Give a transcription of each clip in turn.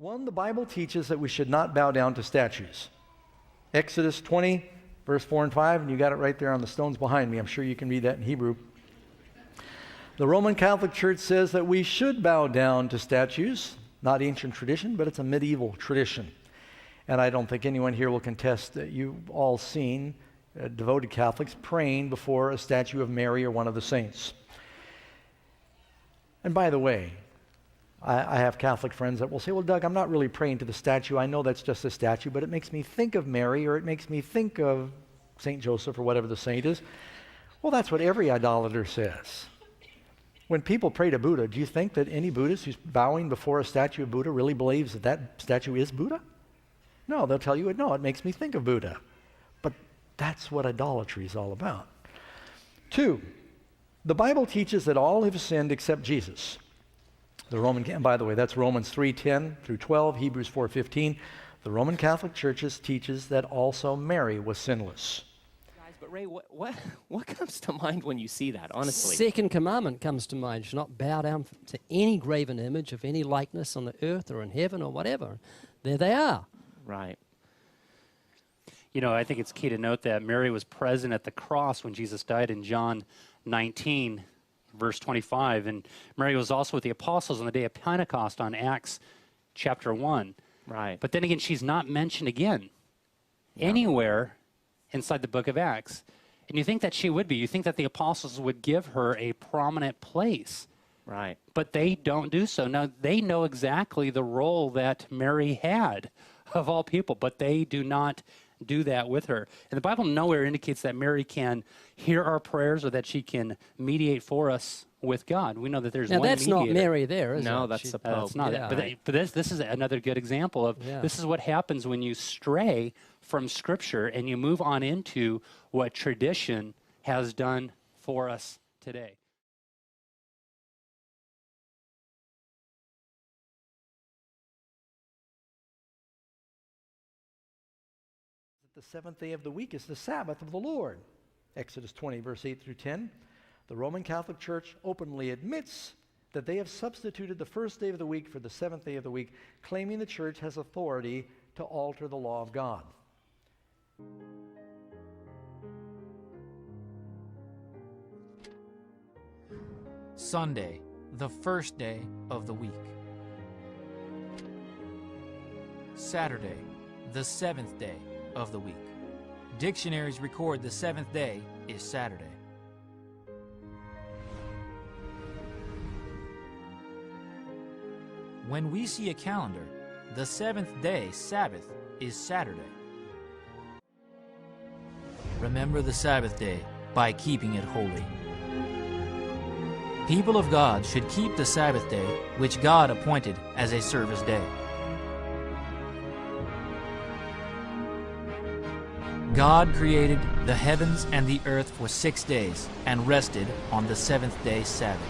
One, the Bible teaches that we should not bow down to statues. Exodus 20, verse 4 and 5, and you got it right there on the stones behind me. I'm sure you can read that in Hebrew. The Roman Catholic Church says that we should bow down to statues, not ancient tradition, but it's a medieval tradition. And I don't think anyone here will contest that you've all seen devoted Catholics praying before a statue of Mary or one of the saints. And by the way, I have Catholic friends that will say, well, Doug, I'm not really praying to the statue. I know that's just a statue, but it makes me think of Mary, or it makes me think of St. Joseph, or whatever the saint is. Well, that's what every idolater says. When people pray to Buddha, do you think that any Buddhist who's bowing before a statue of Buddha really believes that that statue is Buddha? No, they'll tell you, no, it makes me think of Buddha. But that's what idolatry is all about. 2, the Bible teaches that all have sinned except Jesus. And by the way, that's Romans 3:10 through 12, Hebrews 4:15. The Roman Catholic Church teaches that also Mary was sinless. Guys, but Ray, what comes to mind when you see that, honestly? Second commandment comes to mind. You shall not bow down to any graven image of any likeness on the earth or in heaven or whatever. There they are. Right. You know, I think it's key to note that Mary was present at the cross when Jesus died in John 19, verse 25. And Mary was also with the apostles on the day of Pentecost on Acts chapter 1. Right. But then again, she's not mentioned again anywhere inside the book of Acts. And you think that she would be. You think that the apostles would give her a prominent place. Right. But they don't do so. Now, they know exactly the role that Mary had of all people, but they do not do that with her. And the Bible nowhere indicates that Mary can hear our prayers or that she can mediate for us with God. We know that there's Now, one that's mediator. not Mary there, is it? No, that's the Pope. That's not Yeah. it. But this is another good example of this is what happens when you stray from Scripture and you move on into what tradition has done for us today. The seventh day of the week is the Sabbath of the Lord. Exodus 20, verse 8 through 10. The Roman Catholic Church openly admits that they have substituted the first day of the week for the seventh day of the week, claiming the church has authority to alter the law of God. Sunday, the first day of the week. Saturday, the seventh day of the week. Dictionaries record the seventh day is Saturday. When we see a calendar, the seventh day, Sabbath, is Saturday. Remember the Sabbath day by keeping it holy. People of God should keep the Sabbath day, which God appointed as a service day. God created the heavens and the earth for 6 days and rested on the seventh day Sabbath.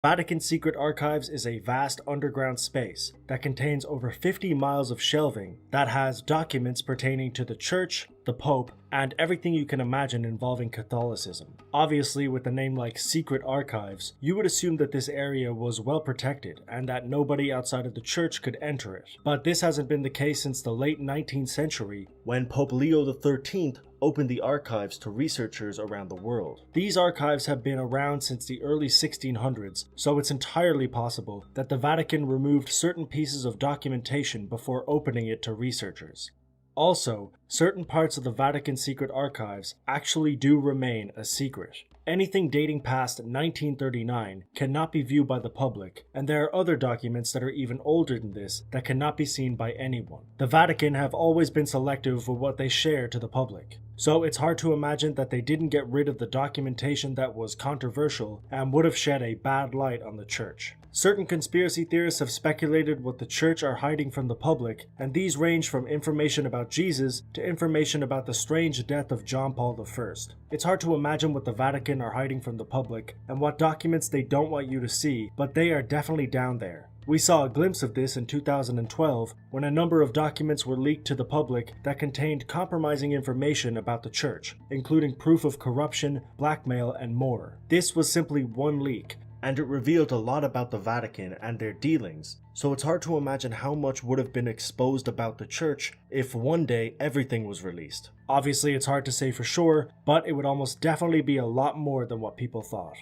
Vatican Secret Archives is a vast underground space that contains over 50 miles of shelving that has documents pertaining to the Church, the Pope, and everything you can imagine involving Catholicism. Obviously, with a name like Secret Archives, you would assume that this area was well protected and that nobody outside of the Church could enter it. But this hasn't been the case since the late 19th century, when Pope Leo XIII opened the archives to researchers around the world. These archives have been around since the early 1600s, so it's entirely possible that the Vatican removed certain pieces of documentation before opening it to researchers. Also, certain parts of the Vatican Secret Archives actually do remain a secret. Anything dating past 1939 cannot be viewed by the public, and there are other documents that are even older than this that cannot be seen by anyone. The Vatican have always been selective with what they share to the public, so it's hard to imagine that they didn't get rid of the documentation that was controversial and would have shed a bad light on the church. Certain conspiracy theorists have speculated what the church are hiding from the public, and these range from information about Jesus to information about the strange death of John Paul I. It's hard to imagine what the Vatican are hiding from the public and what documents they don't want you to see, but they are definitely down there. We saw a glimpse of this in 2012 when a number of documents were leaked to the public that contained compromising information about the church, including proof of corruption, blackmail, and more. This was simply one leak, and it revealed a lot about the Vatican and their dealings, so it's hard to imagine how much would have been exposed about the church if one day everything was released. Obviously, it's hard to say for sure, but it would almost definitely be a lot more than what people thought.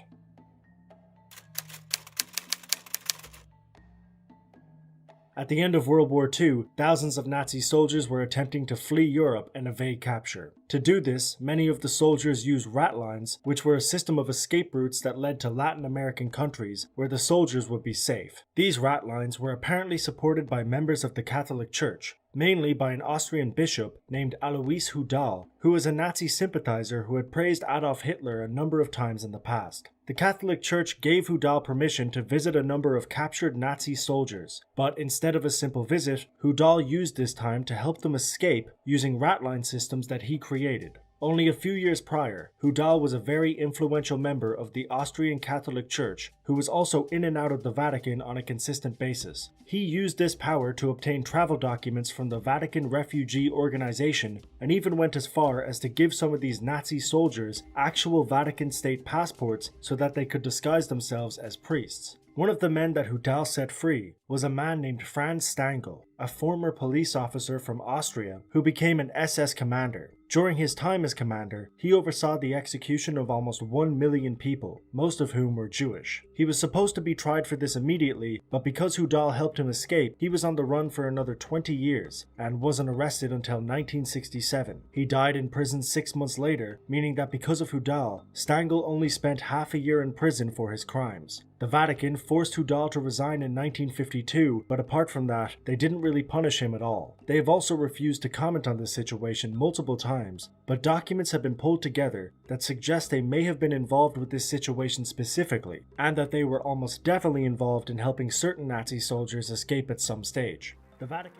At the end of World War II, thousands of Nazi soldiers were attempting to flee Europe and evade capture. To do this, many of the soldiers used ratlines, which were a system of escape routes that led to Latin American countries where the soldiers would be safe. These ratlines were apparently supported by members of the Catholic Church, mainly by an Austrian bishop named Alois Hudal, who was a Nazi sympathizer who had praised Adolf Hitler a number of times in the past. The Catholic Church gave Hudal permission to visit a number of captured Nazi soldiers, but instead of a simple visit, Hudal used this time to help them escape using ratline systems that he created. Only a few years prior, Hudal was a very influential member of the Austrian Catholic Church who was also in and out of the Vatican on a consistent basis. He used this power to obtain travel documents from the Vatican Refugee Organization and even went as far as to give some of these Nazi soldiers actual Vatican state passports so that they could disguise themselves as priests. One of the men that Hudal set free was a man named Franz Stangl, a former police officer from Austria who became an SS commander. During his time as commander, he oversaw the execution of almost 1 million people, most of whom were Jewish. He was supposed to be tried for this immediately, but because Hudal helped him escape, he was on the run for another 20 years and wasn't arrested until 1967. He died in prison 6 months later, meaning that because of Hudal, Stangl only spent half a year in prison for his crimes. The Vatican forced Hudal to resign in 1952, but apart from that, they didn't really punish him at all. They have also refused to comment on this situation multiple times, but documents have been pulled together that suggest they may have been involved with this situation specifically, and that they were almost definitely involved in helping certain Nazi soldiers escape at some stage. The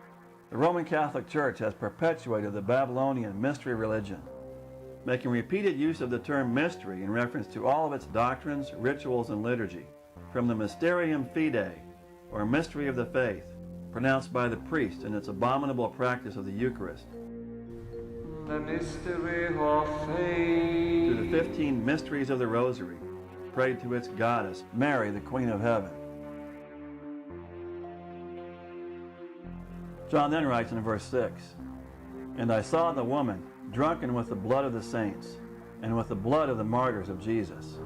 Roman Catholic Church has perpetuated the Babylonian mystery religion, making repeated use of the term mystery in reference to all of its doctrines, rituals, and liturgy, from the Mysterium Fidei, or mystery of the faith, pronounced by the priest in its abominable practice of the Eucharist, the mystery of faith, to the 15 mysteries of the Rosary, prayed to its goddess, Mary, the Queen of Heaven. John then writes in verse 6, "And I saw the woman drunken with the blood of the saints, and with the blood of the martyrs of Jesus."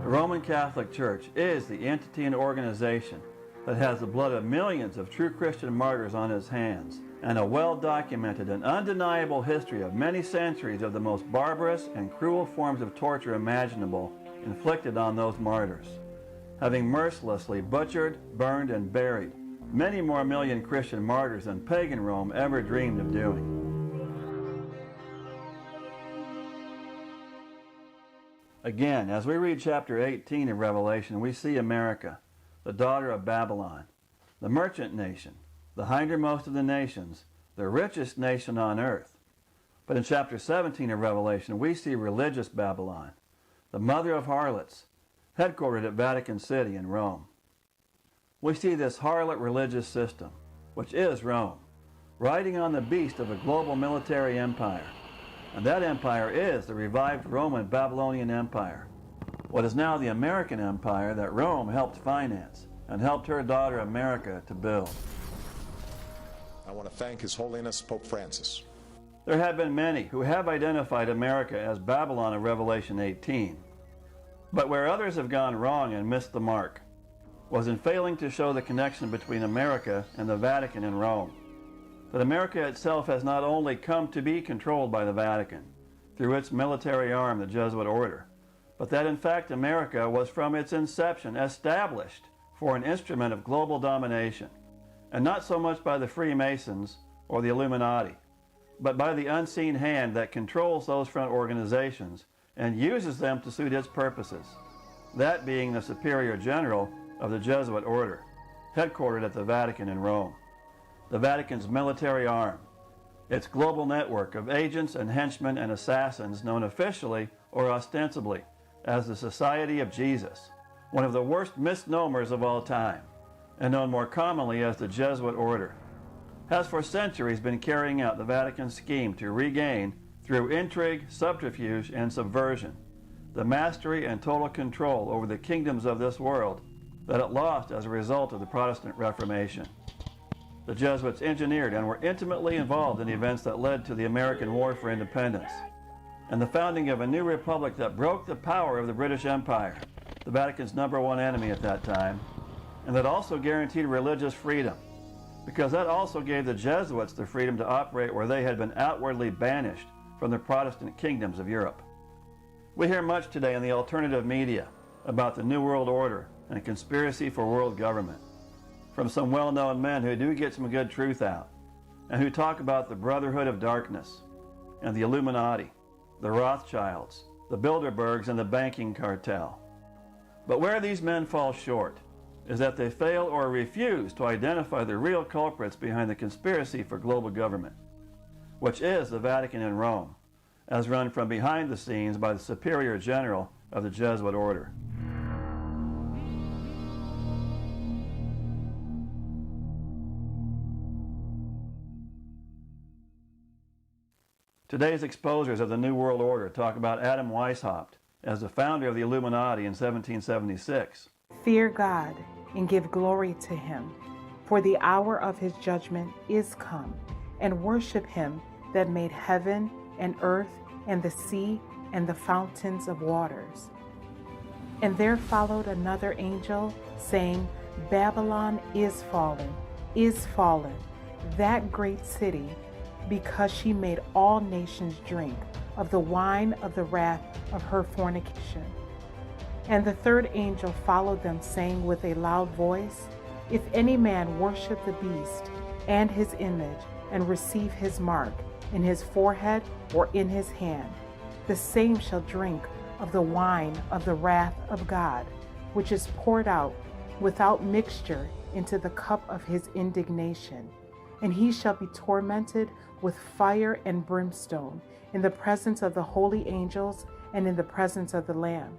The Roman Catholic Church is the entity and organization that has the blood of millions of true Christian martyrs on its hands, and a well-documented and undeniable history of many centuries of the most barbarous and cruel forms of torture imaginable inflicted on those martyrs, having mercilessly butchered, burned, and buried many more million Christian martyrs than pagan Rome ever dreamed of doing. Again, as we read chapter 18 of Revelation, we see America, the daughter of Babylon, the merchant nation, the hindermost of the nations, the richest nation on earth. But in chapter 17 of Revelation, we see religious Babylon, the mother of harlots, headquartered at Vatican City in Rome. We see this harlot religious system, which is Rome, riding on the beast of a global military empire. And that empire is the revived Roman Babylonian Empire, what is now the American Empire that Rome helped finance and helped her daughter America to build. I want to thank His Holiness Pope Francis. There have been many who have identified America as Babylon in Revelation 18. But where others have gone wrong and missed the mark, was in failing to show the connection between America and the Vatican in Rome. That America itself has not only come to be controlled by the Vatican through its military arm, the Jesuit order, but that in fact America was from its inception established for an instrument of global domination, and not so much by the Freemasons or the Illuminati, but by the unseen hand that controls those front organizations and uses them to suit its purposes, that being the Superior General of the Jesuit order, headquartered at the Vatican in Rome. The Vatican's military arm, its global network of agents and henchmen and assassins known officially or ostensibly as the Society of Jesus, one of the worst misnomers of all time, and known more commonly as the Jesuit order, has for centuries been carrying out the Vatican's scheme to regain, through intrigue, subterfuge, and subversion, the mastery and total control over the kingdoms of this world that it lost as a result of the Protestant Reformation. The Jesuits engineered and were intimately involved in the events that led to the American War for Independence and the founding of a new republic that broke the power of the British Empire, the Vatican's #1 enemy at that time, and that also guaranteed religious freedom, because that also gave the Jesuits the freedom to operate where they had been outwardly banished from the Protestant kingdoms of Europe. We hear much today in the alternative media about the New World Order and a conspiracy for world government from some well-known men who do get some good truth out and who talk about the Brotherhood of Darkness and the Illuminati, the Rothschilds, the Bilderbergs, and the banking cartel. But where these men fall short is that they fail or refuse to identify the real culprits behind the conspiracy for global government, which is the Vatican in Rome, as run from behind the scenes by the Superior General of the Jesuit order. Today's exposers of the New World Order talk about Adam Weishaupt as the founder of the Illuminati in 1776. Fear God and give glory to him, for the hour of his judgment is come, and worship him that made heaven and earth and the sea and the fountains of waters. And there followed another angel, saying, Babylon is fallen, that great city, because she made all nations drink of the wine of the wrath of her fornication. And the third angel followed them, saying with a loud voice, If any man worship the beast and his image, and receive his mark in his forehead or in his hand, the same shall drink of the wine of the wrath of God, which is poured out without mixture into the cup of his indignation. And he shall be tormented with fire and brimstone in the presence of the holy angels and in the presence of the Lamb.